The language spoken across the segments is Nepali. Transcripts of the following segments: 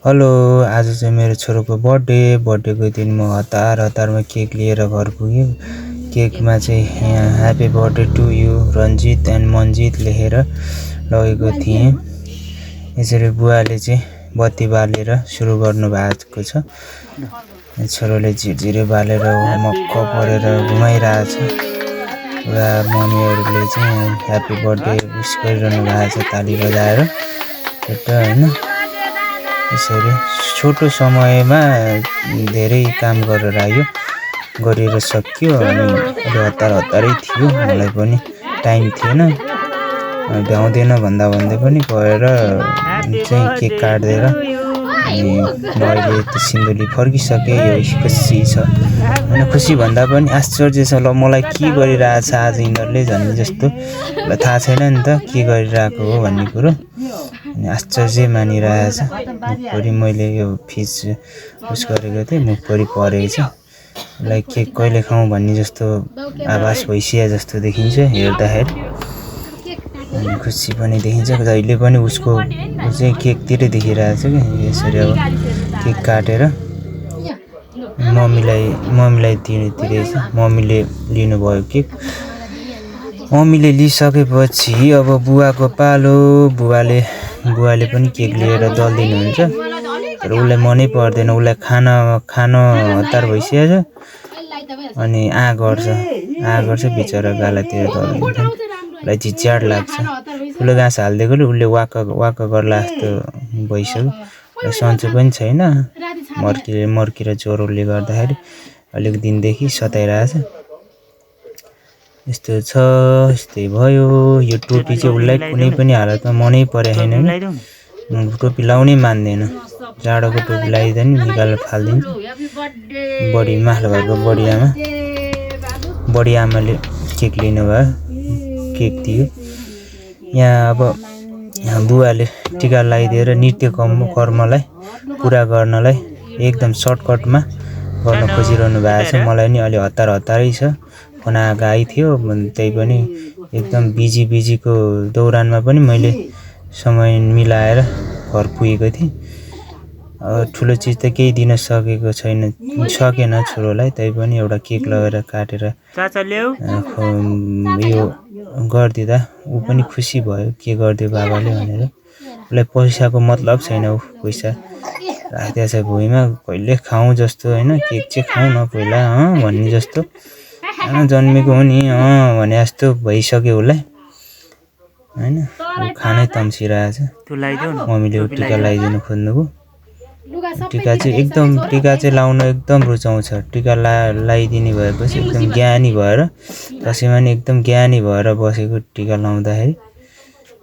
हेलो, आज चाहिँ मेरो छोरोको बर्थडेको दिन म हतारमा केक लिएर घर पुगेँ। केकमा चाहिँ यहाँ happy birthday to you Ranjit and Manjit लेखेर लगेको थिएँ। यसरी बुवाले चाहिँ बत्ती बालेर सुरु गर्नु भएको छ। छोरोले झिरझिरे बालेर मक्क परेर घुमाइरहेछ। र मम्मीहरूले चाहिँ ह्यापी बर्थडे विश गरिरहनु भएको छ ताली बजाएर। हैन, यसरी छोटो समयमा धेरै काम गरेर सकियो। अनि अलि हतारै थियो, मलाई पनि टाइम थिएन। भ्याउँदैन भन्दै पनि गएर चाहिँ केक काट्दिएर अनि मैले त्यो सिन्धुली फर्किसकेँ। यो खुसी छ होइन, खुसी भन्दा पनि आश्चर्य छ। ल मलाई के गरिरहेछ आज यिनीहरूले भन्ने जस्तो थाहा छैन नि त के गरिरहेको हो भन्ने कुरो। अनि आश्चर्य मानिरहेछ। मुखभरि मैले यो फिस उस गरेको थिएँ, मुखभरि परेको छ। उसलाई केक कहिले खाउँ भन्ने जस्तो आभास भइसक्यो जस्तो देखिन्छ हेर्दाखेरि। अनि खुसी पनि देखिन्छ, जहिले पनि उसको चाहिँ केकतिरै देखिरहेछ कि। यसरी अब केक काटेर मम्मीलाई दिँदैछ। मम्मीले लिनुभयो केक। मम्मीले लिइसकेपछि अब बुवाको पालो। बुवाले पनि केक लिएर दलिदिनुहुन्छ। तर उसलाई मनै पर्दैन, उसलाई खान हतार भइसकेको छ। अनि गर्छ बिचरा गालातिर दलिदिन्छ। उसलाई झिझ्याड लाग्छ। ठुलो घाँस हालिदिएकोले उसले वाक्क गर्ला जस्तो भइसक्यो। सन्चो पनि छैन, मर्की र ज्वरोले गर्दाखेरि अलिक दिनदेखि सताइरहेछ। यस्तो छ, यस्तै भयो। यो टोपी चाहिँ उसलाई कुनै पनि हालतमा मनै परे छैन। टोपी लाउनै मान्दैन। जाडोको टोपी लगाइदियो नि निकालेर फालिदिन्छ। बडी माथ्लो घरको बडी आमाले केक लिनुभयो, केक दियो। यहाँ अब बुवाले टिका लगाइदिएर नित्य कर्मलाई पुरा गर्नलाई एकदम सर्टकटमा गर्न खोजिरहनु भएको छ। मलाई नि अलि हतारै छ। फोन आएको थियो, त्यही पनि एकदम बिजीको दौरानमा पनि मैले समय मिलाएर घर पुगेको थिएँ। ठुलो चिज त केही दिन सकेन छोरोलाई। त्यही पनि एउटा केक लगेर काटेर यो गरिदिँदा ऊ पनि खुसी भयो, के गरिदियो बाबाले भनेर। उसलाई पैसाको मतलब छैन, पैसा राखिदिएको छ भुइँमा। कहिले खाउँ जस्तो होइन, केक चाहिँ खाउँ न पहिला भन्ने जस्तो जन्मेको हो नि भने जस्तो भइसक्यो उसलाई होइन। खानै तम्सिरहेछ। मम्मीले टिका लगाइदिनु खोज्नुभयो। टिका चाहिँ लाउन एकदम रुचाउँछ। टिका लगाइदिने भएपछि एकदम ज्ञानी भएर, दसैँमा नि एकदम ज्ञानी भएर बसेको। टिका लाउँदाखेरि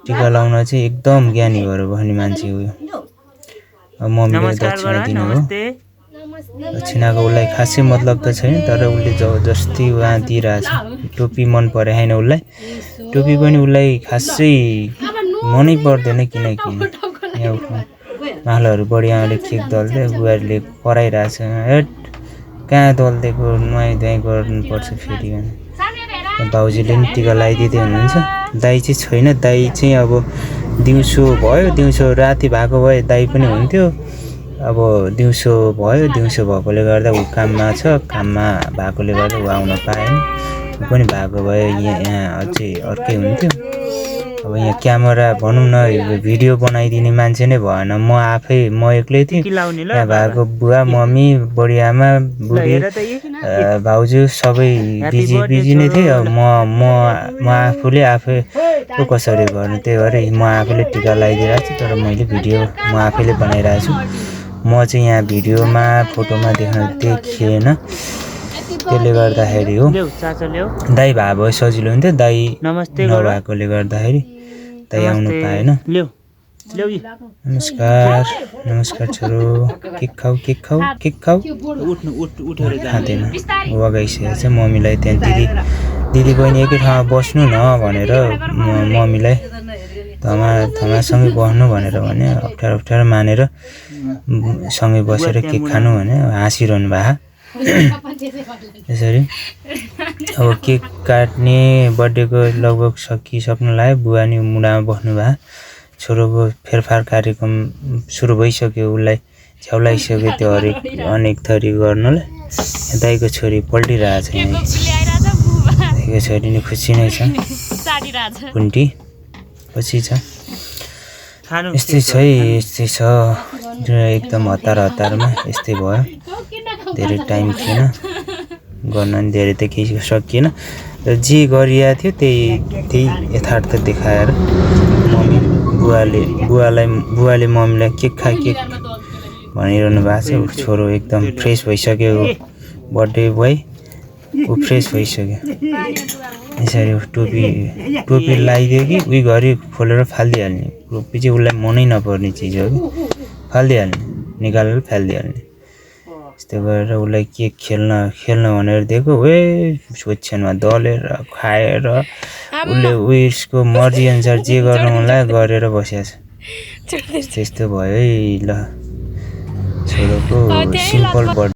टिका लाउन चाहिँ एकदम ज्ञानी भएर बस्ने मान्छे हो यो। अब मम्मीले दक्षिणा दिनुभयो। दक्षिणाको उसलाई खासै मतलब त छैन, तर उसले जबरजस्ती उहाँ दिइरहेछ। टोपी मन परे छैन उसलाई। टोपी पनि उसलाई खासै मनै पर्दैन, किनकि यहाँ माहलहरू बढी आमाले केक दल्दै बुहारीले कराइरहेछ। कहाँ दलिदिएको, नुहाइ धुवाइ गर्नुपर्छ फेरि भने। भाउजूले पनि टिका लगाइदिँदै हुनुहुन्छ। दाइ चाहिँ छैन। दाइ चाहिँ अब दिउँसो राति भएको भए दाइ पनि हुन्थ्यो। अब दिउँसो भएकोले गर्दा ऊ काममा छ। काममा भएकोले गर्दा ऊ आउन पाएन। ऊ पनि भएको भए यहाँ अझै अर्कै हुन्थ्यो। अब यहाँ क्यामेरा भनौँ न, भिडियो बनाइदिने मान्छे नै भएन। म एक्लै थिएँ। यहाँ भएको बुवा, मम्मी, बडी आमा, बुढी, भाउजू सबै बिजी नै थिए। अब म आफै कसरी गर्नु, त्यही भएर म आफैले टिका लगाइदिरहेको छु। तर मैले भिडियो म आफैले बनाइरहेको छु। म चाहिँ यहाँ भिडियोमा फोटोमा देखिएन, त्यसले गर्दाखेरि हो। दाइ भए भए सजिलो हुन्थ्यो। दाइ नभएकोले गर्दाखेरि दाइ आउनु पाएन। नमस्कार छोरो। केक खाऊ। खाँदैन, वगाइसकेको छ। मम्मीलाई त्यहाँ दिदी बहिनी एकै ठाउँमा बस्नु न भनेर मम्मीलाई थमासँगै बस्नु भनेर भने। अप्ठ्यारो मानेर सँगै बसेर केक खानु भने हाँसिरहनु भएको। यसरी अब केक काट्ने बर्थडेको लगभग सकिसक्नु लाग्यो। बुवा नि मुडामा बस्नु भयो। छोरोको फेरफार कार्यक्रम सुरु भइसक्यो उसलाई छ्याउलाइसक्यो त्यो अनेक थरी गर्नले दाइको छोरी पल्टिरहेछ दाइको छोरी नि खुसी नै छ कुन्टी खुसी छ यस्तै छ एकदम हतारमा यस्तै भयो धेरै टाइम थिएन गर्न नि धेरै त केही सकिएन र जे गरिएको थियो त्यही यथार्थ देखाएर मम्मी बुवाले मम्मीलाई केक भनिरहनु भएको छ छोरो एकदम फ्रेस भइसक्यो बर्थडे बोय ऊ फ्रेस भइसक्यो यसरी टोपी लगाइदियो कि उही घरि खोलेर फालिदिइहाल्ने टोपी चाहिँ उसलाई मनै नपर्ने चिज हो कि फालिदिइहाल्ने निकालेर फालिदिइहाल्ने यस्तो गरेर उसलाई केक खेल्न भनेर दिएको ओछ्यानमा दलेर खाएर उसले उयसको मर्जी अनुसार जे गर्नु मनलाई गरेर बसेको छ त्यस्तो भयो है ल छोरोको सिम्पल बर्थडे